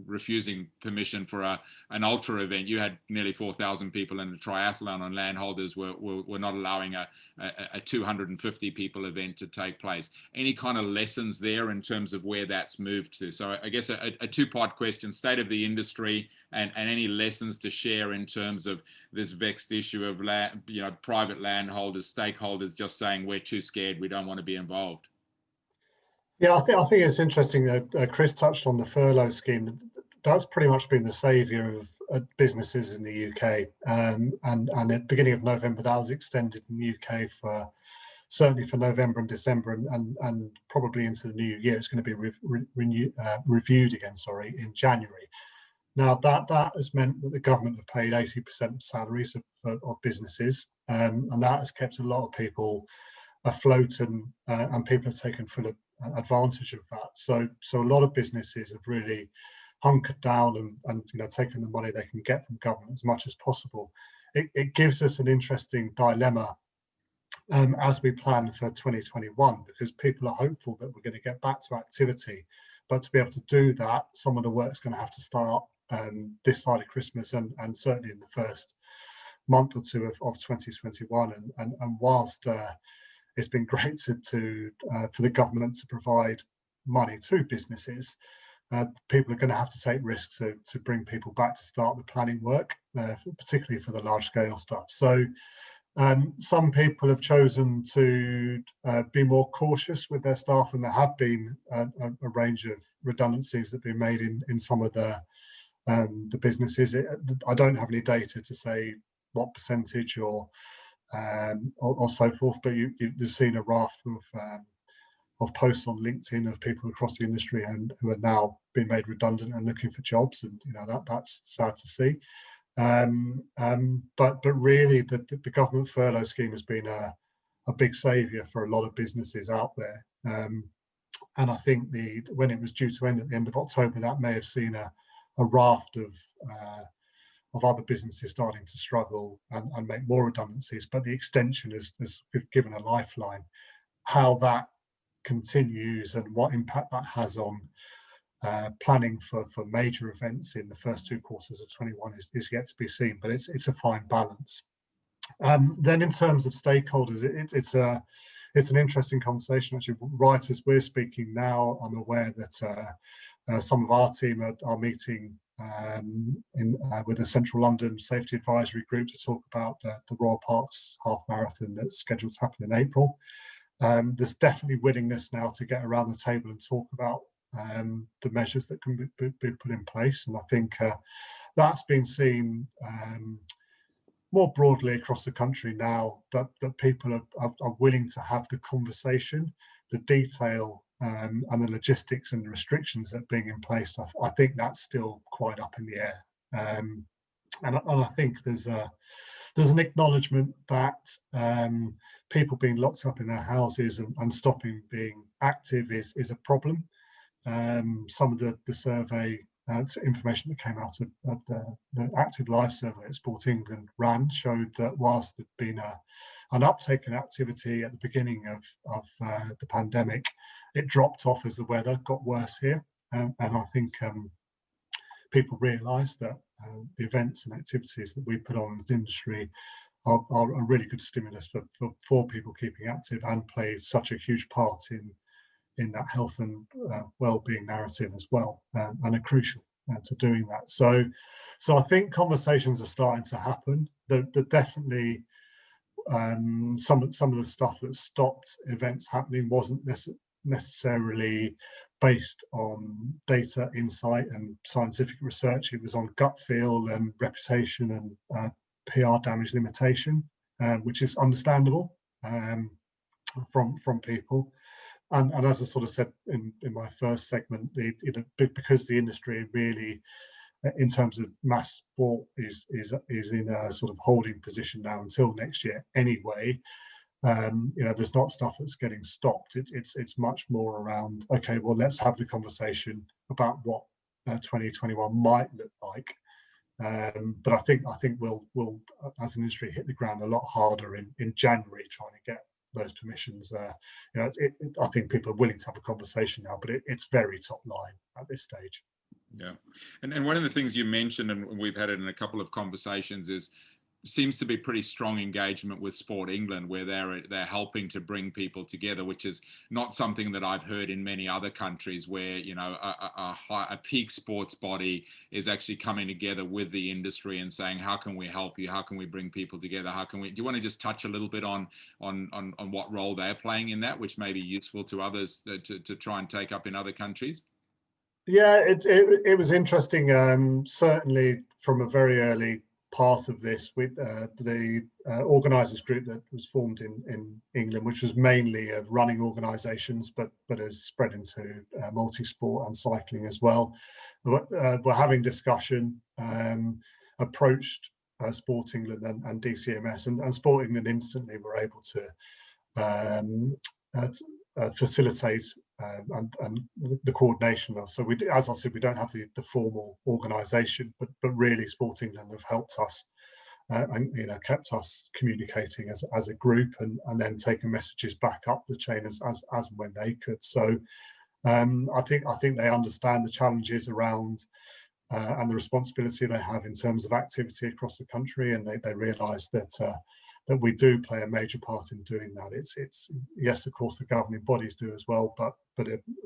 refusing permission for an ultra event. You had nearly 4,000 people in a triathlon, and landholders were not allowing a 250 people event to take place. Any kind of lessons there in terms of where that's moved to? So I guess a two-part question: state of the industry and any lessons to share in terms of this vexed issue of private landholders, stakeholders just saying we're too scared, we don't want to be involved. Yeah, I think it's interesting that Chris touched on the furlough scheme. That's pretty much been the saviour of businesses in the UK. And at the beginning of November, that was extended in the UK for certainly for November and December, and probably into the new year. It's going to be reviewed again, in January. Now that has meant that the government have paid 80% of salaries of businesses, and that has kept a lot of people afloat, and people have taken full advantage of that. So a lot of businesses have really hunkered down and taken the money they can get from government as much as possible. It gives us an interesting dilemma as we plan for 2021, because people are hopeful that we're going to get back to activity, but to be able to do that, some of the work's going to have to start this side of Christmas and certainly in the first month or two of 2021. And whilst it's been great for the government to provide money to businesses, people are going to have to take risks to bring people back to start the planning work, particularly for the large scale stuff. So some people have chosen to be more cautious with their staff, and there have been a range of redundancies that have been made in some of the businesses. I don't have any data to say what percentage or so forth, but you've seen a raft of posts on LinkedIn of people across the industry and who are now being made redundant and looking for jobs, and that's sad to see. But really, the government furlough scheme has been a big saviour for a lot of businesses out there. And I think when it was due to end at the end of October, that may have seen a raft of other businesses starting to struggle and make more redundancies. But the extension has given a lifeline. How that continues and what impact that has on planning for major events in the first two quarters of 21 is yet to be seen, but it's a fine balance. Then in terms of stakeholders, it's an interesting conversation. Actually, right as we're speaking now, I'm aware that some of our team are meeting with the Central London Safety Advisory Group to talk about the Royal Parks Half Marathon that's scheduled to happen in April. There's definitely willingness now to get around the table and talk about the measures that can be put in place, and I think that's been seen more broadly across the country now, that people are willing to have the conversation. The detail and the logistics and the restrictions that are being in place, I think that's still quite up in the air. And I think there's an acknowledgement that people being locked up in their houses and stopping being active is a problem. Some of the survey information that came out of the Active Life survey at Sport England ran showed that whilst there'd been an uptake in activity at the beginning of the pandemic, it dropped off as the weather got worse here. And I think people realise that the events and activities that we put on as industry are a really good stimulus for people keeping active and play such a huge part in that health and well-being narrative as well, and are crucial to doing that. So I think conversations are starting to happen. They're definitely some of the stuff that stopped events happening wasn't necessarily based on data, insight, and scientific research. It was on gut feel and reputation and PR damage limitation, which is understandable from people. And as I sort of said in my first segment, because the industry really, in terms of mass sport, is in a sort of holding position now until next year anyway. There's not stuff that's getting stopped. It's much more around, okay, well, let's have the conversation about what 2021 might look like. But I think we'll as an industry hit the ground a lot harder in January, trying to get those permissions. I think people are willing to have a conversation now, but it's very top line at this stage. Yeah, and one of the things you mentioned, and we've had it in a couple of conversations, is seems to be pretty strong engagement with Sport England, where they're helping to bring people together, which is not something that I've heard in many other countries, where a peak sports body is actually coming together with the industry and saying, how can we help you? How can we bring people together? Do you want to just touch a little bit on what role they're playing in that, which may be useful to others to try and take up in other countries? Yeah, it was interesting. Certainly from a very early part of this, with the organisers group that was formed in England, which was mainly of running organisations, but has spread into multi-sport and cycling as well. We're having discussion, approached Sport England and DCMS, and Sport England instantly were able to facilitate and the coordination of. So as I said, we don't have the formal organisation, but really Sport England have helped us and kept us communicating as a group, and then taking messages back up the chain as when they could. So I think they understand the challenges around and the responsibility they have in terms of activity across the country, and they realise that we do play a major part in doing that. It's yes, of course, the governing bodies do as well, but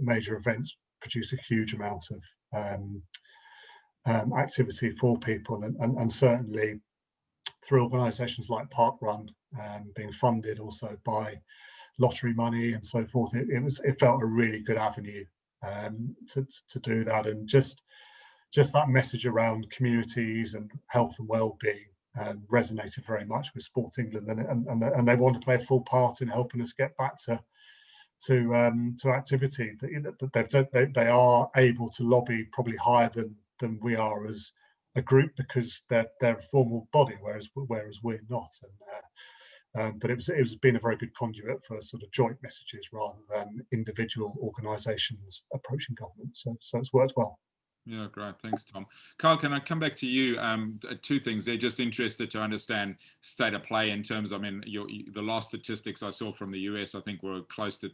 major events produce a huge amount of activity for people, and certainly through organisations like Parkrun, being funded also by lottery money and so forth. It felt a really good avenue to do that, and just that message around communities and health and well-being resonated very much with Sport England, and they want to play a full part in helping us get back to activity. They are able to lobby probably higher than we are as a group, because they're a formal body, whereas we're not. But it's been a very good conduit for sort of joint messages rather than individual organisations approaching government. So it's worked well. Yeah, great. Thanks, Tom. Kyle, can I come back to you? Two things. They're just interested to understand state of play in terms, the last statistics I saw from the US, I think were close to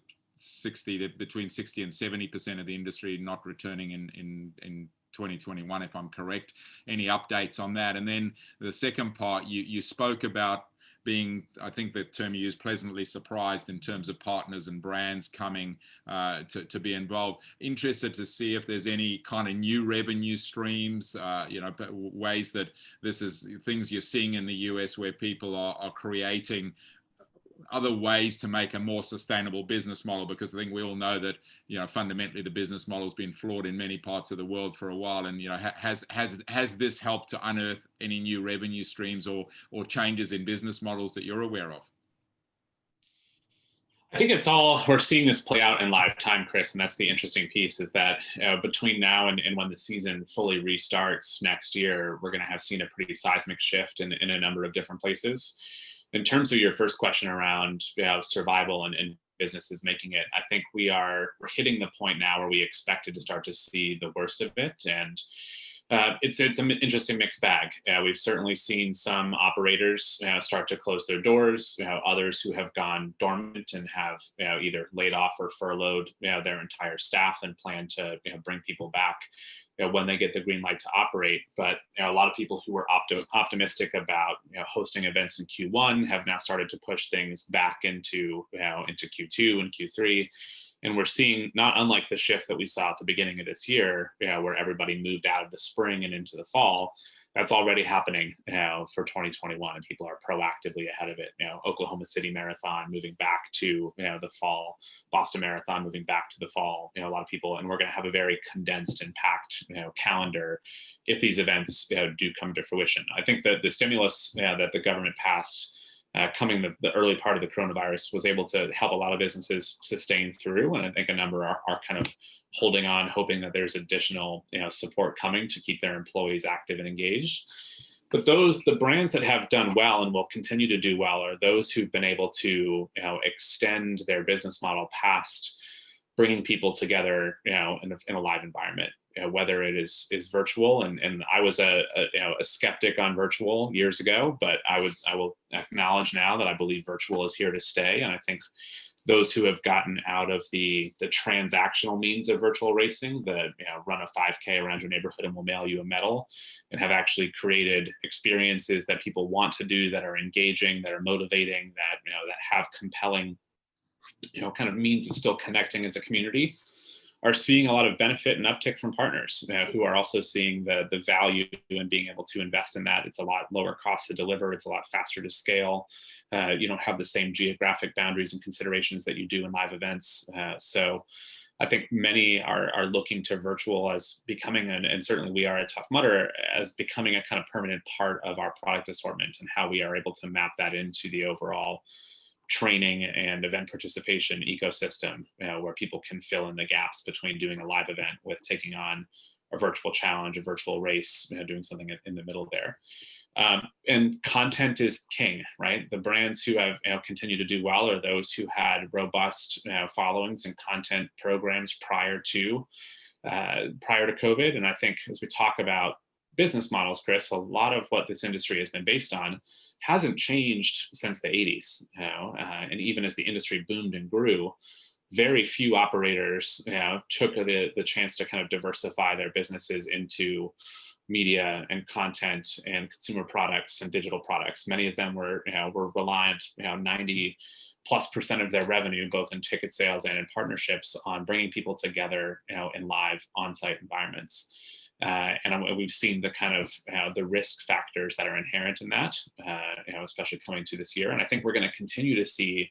between 60 and 70% of the industry not returning in 2021, if I'm correct. Any updates on that? And then the second part, you spoke about being, I think the term you used, pleasantly surprised in terms of partners and brands coming to be involved. Interested to see if there's any kind of new revenue streams, ways that this is things you're seeing in the US where people are creating other ways to make a more sustainable business model, because I think we all know that fundamentally the business model has been flawed in many parts of the world for a while, and has this helped to unearth any new revenue streams or changes in business models that you're aware of? I think we're seeing this play out in live time, Chris, and that's the interesting piece, is that between now and when the season fully restarts next year, we're going to have seen a pretty seismic shift in a number of different places. In terms of your first question around survival and businesses making it, I think we're hitting the point now where we expected to start to see the worst of it, and it's an interesting mixed bag. We've certainly seen some operators start to close their doors, others who have gone dormant and have either laid off or furloughed their entire staff and plan to bring people back when they get the green light to operate. But a lot of people who were optimistic about hosting events in Q1 have now started to push things back into Q2 and Q3. And we're seeing, not unlike the shift that we saw at the beginning of this year, where everybody moved out of the spring and into the fall, that's already happening for 2021, and people are proactively ahead of it. Oklahoma City Marathon moving back to the fall, Boston Marathon moving back to the fall. A lot of people, and we're going to have a very condensed and packed calendar if these events do come to fruition. I think that the stimulus that the government passed coming the early part of the coronavirus was able to help a lot of businesses sustain through, and I think a number are kind of holding on, hoping that there's additional support coming to keep their employees active and engaged. But the brands that have done well and will continue to do well are those who've been able to extend their business model past bringing people together in a live environment. whether it is virtual. And I was a skeptic on virtual years ago, but I will acknowledge now that I believe virtual is here to stay. And I think those who have gotten out of the transactional means of virtual racing, run a 5K around your neighborhood and we'll mail you a medal, and have actually created experiences that people want to do, that are engaging, that are motivating, that have compelling, kind of means of still connecting as a community, are seeing a lot of benefit and uptick from partners who are also seeing the value in being able to invest in that. It's a lot lower cost to deliver. It's a lot faster to scale. You don't have the same geographic boundaries and considerations that you do in live events. So I think many are looking to virtual as becoming, and certainly we are at Tough Mudder, as becoming a kind of permanent part of our product assortment, and how we are able to map that into the overall training and event participation ecosystem, where people can fill in the gaps between doing a live event with taking on a virtual challenge, a virtual race, doing something in the middle there. And content is king, right? The brands who have continued to do well are those who had robust followings and content programs prior to COVID. And I think as we talk about business models, Chris, a lot of what this industry has been based on hasn't changed since the 80s. And even as the industry boomed and grew, very few operators took the chance to kind of diversify their businesses into media and content and consumer products and digital products. Many of them were reliant, 90+% of their revenue, both in ticket sales and in partnerships, on bringing people together, in live on-site environments. And we've seen the kind of the risk factors that are inherent in that, especially coming to this year. And I think we're going to continue to see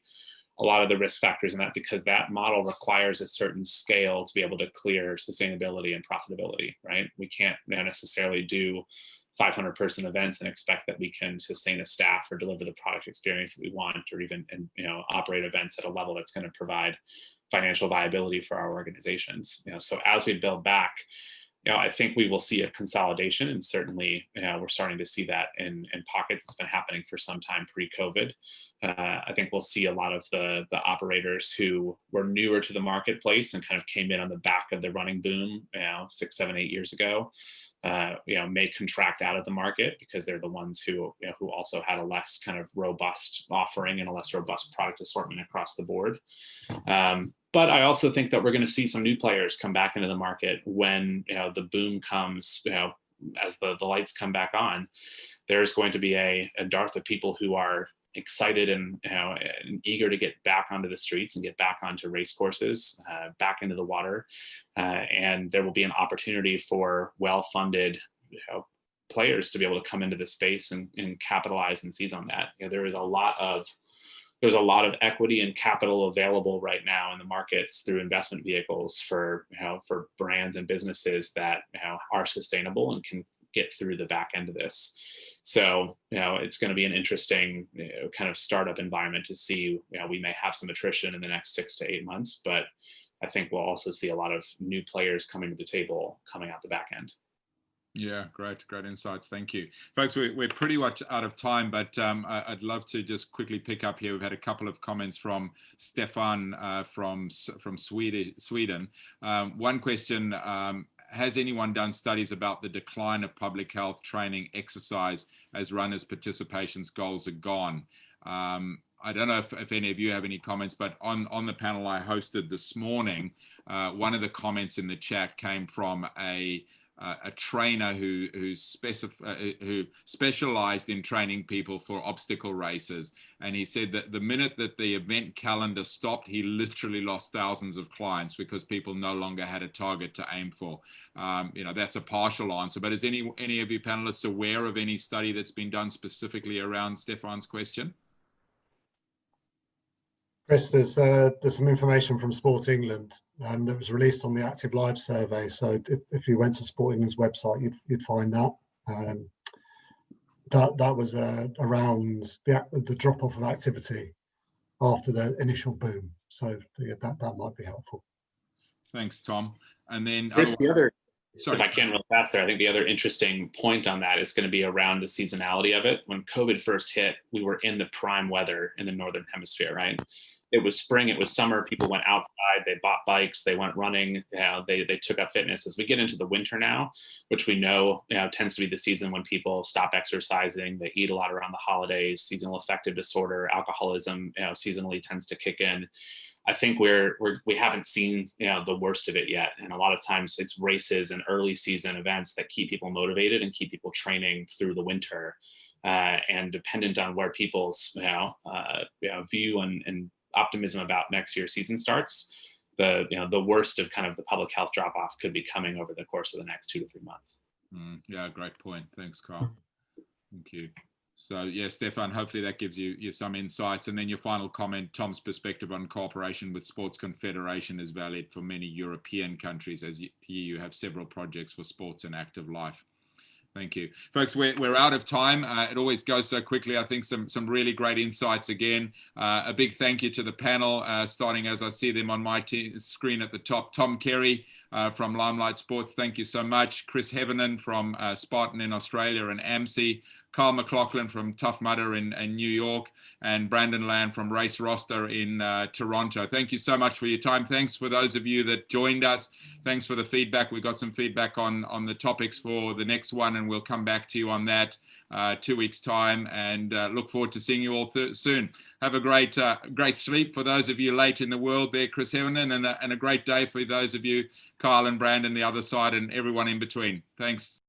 a lot of the risk factors in that, because that model requires a certain scale to be able to clear sustainability and profitability, right? We can't necessarily do 500-person events and expect that we can sustain a staff or deliver the product experience that we want, or even operate events at a level that's going to provide financial viability for our organizations. So as we build back, I think we will see a consolidation, and certainly we're starting to see that in pockets. It's been happening for some time pre-COVID. I think we'll see a lot of the operators who were newer to the marketplace and kind of came in on the back of the running boom 6, 7, 8 years ago, may contract out of the market because they're the ones who also had a less kind of robust offering and a less robust product assortment across the board. But I also think that we're going to see some new players come back into the market when the boom comes, as the lights come back on. There's going to be a dearth of people who are excited and eager to get back onto the streets and get back onto race courses, back into the water, and there will be an opportunity for well-funded players to be able to come into the space and capitalize and seize on that. There's a lot of equity and capital available right now in the markets through investment vehicles for brands and businesses that are sustainable and can get through the back end of this. So it's going to be an interesting kind of startup environment to see. We may have some attrition in the next 6 to 8 months, but I think we'll also see a lot of new players coming to the table coming out the back end. Yeah, great insights. Thank you. Folks, we're pretty much out of time, but I'd love to just quickly pick up here. We've had a couple of comments from Stefan from Sweden. One question, has anyone done studies about the decline of public health training exercise as runners' participation's goals are gone? I don't know if any of you have any comments, but on the panel I hosted this morning, one of the comments in the chat came from a trainer who specialized in training people for obstacle races, and he said that the minute that the event calendar stopped, he literally lost thousands of clients because people no longer had a target to aim for. That's a partial answer, but is any of you panelists aware of any study that's been done specifically around Stefan's question? Chris, there's some information from Sport England that was released on the Active Live survey. So if you went to Sport England's website, you'd find that. That was around the drop-off of activity after the initial boom. So yeah, that might be helpful. Thanks, Tom. And then Chris, if I can real fast there, I think the other interesting point on that is going to be around the seasonality of it. When COVID first hit, we were in the prime weather in the Northern Hemisphere, right? it was spring, it was summer, people went outside, they bought bikes, they went running, they took up fitness. As we get into the winter now, which we know, tends to be the season when people stop exercising, they eat a lot around the holidays, seasonal affective disorder, alcoholism, seasonally tends to kick in. I think we haven't seen the worst of it yet, and a lot of times it's races and early season events that keep people motivated and keep people training through the winter. And dependent on where people's view and optimism about next year's season starts, the worst of kind of the public health drop off could be coming over the course of the next 2 to 3 months. Yeah, great point. Thanks, Kyle. Thank you. So yeah, Stefan, hopefully that gives you some insights. And then your final comment, Tom's perspective on cooperation with Sports Confederation is valid for many European countries, as you have several projects for sports and active life. Thank you. Folks, we're out of time. It always goes so quickly. I think some really great insights again. A big thank you to the panel, starting as I see them on my screen at the top. Tom Kerry from Limelight Sports, thank you so much. Chris Heverin from Spartan in Australia and AMPSEA. Kyle McLaughlin from Tough Mudder in New York, and Brandon Laan from Race Roster in Toronto. Thank you so much for your time. Thanks for those of you that joined us. Thanks for the feedback. We got some feedback on the topics for the next one, and we'll come back to you on that 2 weeks' time, and look forward to seeing you all soon. Have a great sleep for those of you late in the world there, Chris Heverin, and a great day for those of you, Kyle and Brandon, the other side, and everyone in between. Thanks.